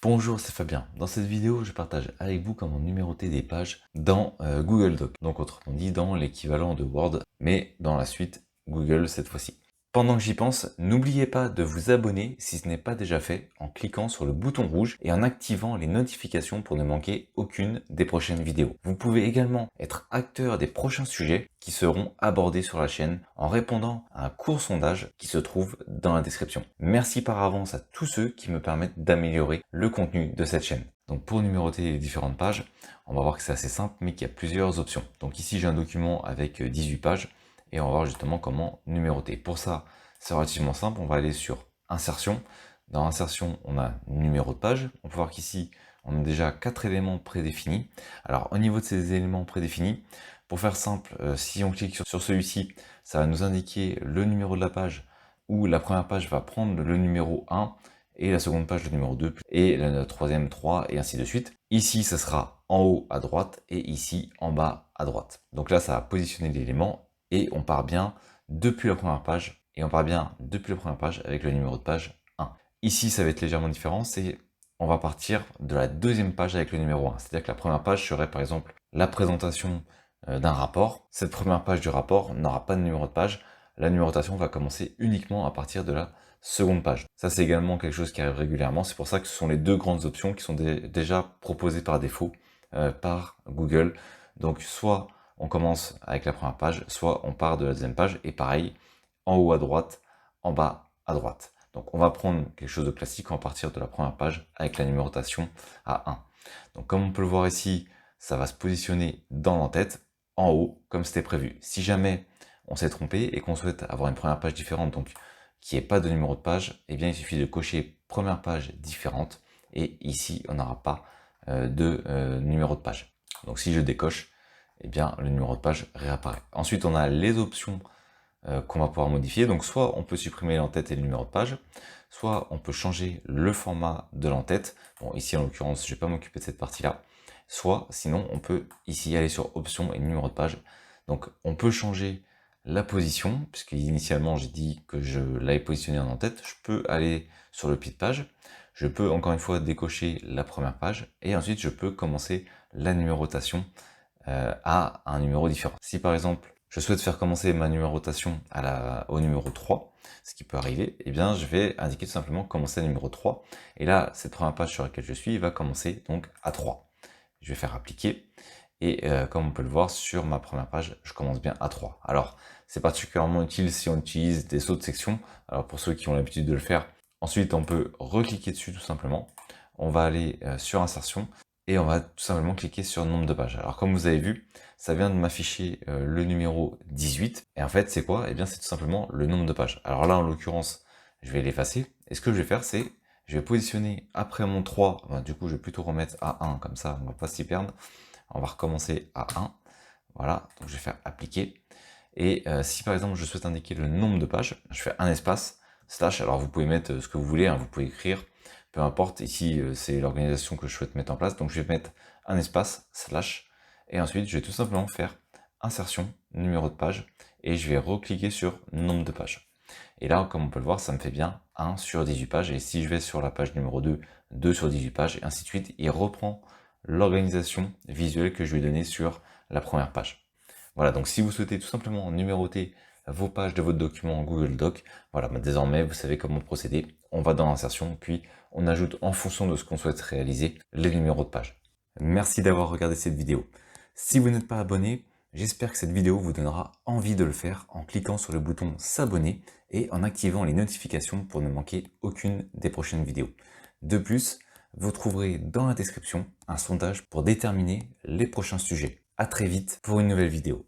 Bonjour, c'est Fabien. Dans cette vidéo, je partage avec vous comment numéroter des pages dans Google Docs. Donc autrement dit, dans l'équivalent de Word, mais dans la suite Google cette fois-ci. Pendant que j'y pense, n'oubliez pas de vous abonner si ce n'est pas déjà fait en cliquant sur le bouton rouge et en activant les notifications pour ne manquer aucune des prochaines vidéos. Vous pouvez également être acteur des prochains sujets qui seront abordés sur la chaîne en répondant à un court sondage qui se trouve dans la description. Merci par avance à tous ceux qui me permettent d'améliorer le contenu de cette chaîne. Donc pour numéroter les différentes pages, on va voir que c'est assez simple mais qu'il y a plusieurs options. Donc ici j'ai un document avec 18 pages. Et on va voir justement comment numéroter. Pour ça, c'est relativement simple, on va aller sur Insertion. Dans Insertion, on a numéro de page. On peut voir qu'ici, on a déjà 4 éléments prédéfinis. Alors au niveau de ces éléments prédéfinis, pour faire simple, si on clique sur celui-ci, ça va nous indiquer le numéro de la page, où la première page va prendre le numéro 1, et la seconde page le numéro 2, et la troisième 3, et ainsi de suite. Ici, ça sera en haut à droite, et ici en bas à droite. Donc là, ça va positionner l'élément, et on part bien depuis la première page, avec le numéro de page 1. Ici, ça va être légèrement différent, c'est on va partir de la deuxième page avec le numéro 1. C'est-à-dire que la première page serait par exemple la présentation d'un rapport. Cette première page du rapport n'aura pas de numéro de page. La numérotation va commencer uniquement à partir de la seconde page. Ça, c'est également quelque chose qui arrive régulièrement. C'est pour ça que ce sont les deux grandes options qui sont déjà proposées par défaut par Google. Donc, soit on commence avec la première page, soit on part de la deuxième page, et pareil, en haut à droite, en bas à droite. Donc on va prendre quelque chose de classique, on va partir de la première page avec la numérotation à 1. Donc comme on peut le voir ici, ça va se positionner dans l'entête, en haut, comme c'était prévu. Si jamais on s'est trompé et qu'on souhaite avoir une première page différente, donc qui n'ait pas de numéro de page, eh bien il suffit de cocher première page différente, et ici on n'aura pas de numéro de page. Donc si je décoche, eh bien le numéro de page réapparaît. Ensuite, on a les options qu'on va pouvoir modifier. Donc soit on peut supprimer l'entête et le numéro de page, soit on peut changer le format de l'entête. Bon, ici en l'occurrence, je ne vais pas m'occuper de cette partie-là. Soit, sinon, on peut ici aller sur options et numéro de page. Donc on peut changer la position, puisque initialement j'ai dit que je l'avais positionné en en-tête. Je peux aller sur le pied de page. Je peux encore une fois décocher la première page, et ensuite je peux commencer la numérotation à un numéro différent. Si par exemple je souhaite faire commencer ma numérotation au numéro 3, ce qui peut arriver, eh bien je vais indiquer tout simplement commencer à numéro 3, et là cette première page sur laquelle je suis va commencer donc à 3. Je vais faire appliquer, et comme on peut le voir sur ma première page, je commence bien à 3. Alors c'est particulièrement utile si on utilise des sauts de section. Alors pour ceux qui ont l'habitude de le faire, ensuite on peut recliquer dessus tout simplement. On va aller sur insertion, et on va tout simplement cliquer sur nombre de pages. Alors comme vous avez vu, ça vient de m'afficher le numéro 18, et en fait c'est quoi? Eh bien c'est tout simplement le nombre de pages. Alors là en l'occurrence, je vais l'effacer, et ce que je vais faire c'est, je vais positionner après mon 3, ben, du coup je vais plutôt remettre à 1, comme ça on va pas s'y perdre. On va recommencer à 1, voilà, donc je vais faire appliquer, et si par exemple je souhaite indiquer le nombre de pages, je fais un espace, slash, alors vous pouvez mettre ce que vous voulez, hein, vous pouvez écrire, peu importe, ici c'est l'organisation que je souhaite mettre en place, donc je vais mettre un espace, slash, et ensuite je vais tout simplement faire insertion, numéro de page, et je vais recliquer sur nombre de pages. Et là, comme on peut le voir, ça me fait bien 1 sur 18 pages, et si je vais sur la page numéro 2, 2 sur 18 pages, et ainsi de suite, il reprend l'organisation visuelle que je lui ai donnée sur la première page. Voilà, donc si vous souhaitez tout simplement numéroter vos pages de votre document en Google Doc, voilà, désormais vous savez comment procéder. On va dans l'insertion, puis on ajoute en fonction de ce qu'on souhaite réaliser les numéros de page. Merci d'avoir regardé cette vidéo. Si vous n'êtes pas abonné, j'espère que cette vidéo vous donnera envie de le faire en cliquant sur le bouton s'abonner et en activant les notifications pour ne manquer aucune des prochaines vidéos. De plus, vous trouverez dans la description un sondage pour déterminer les prochains sujets. À très vite pour une nouvelle vidéo.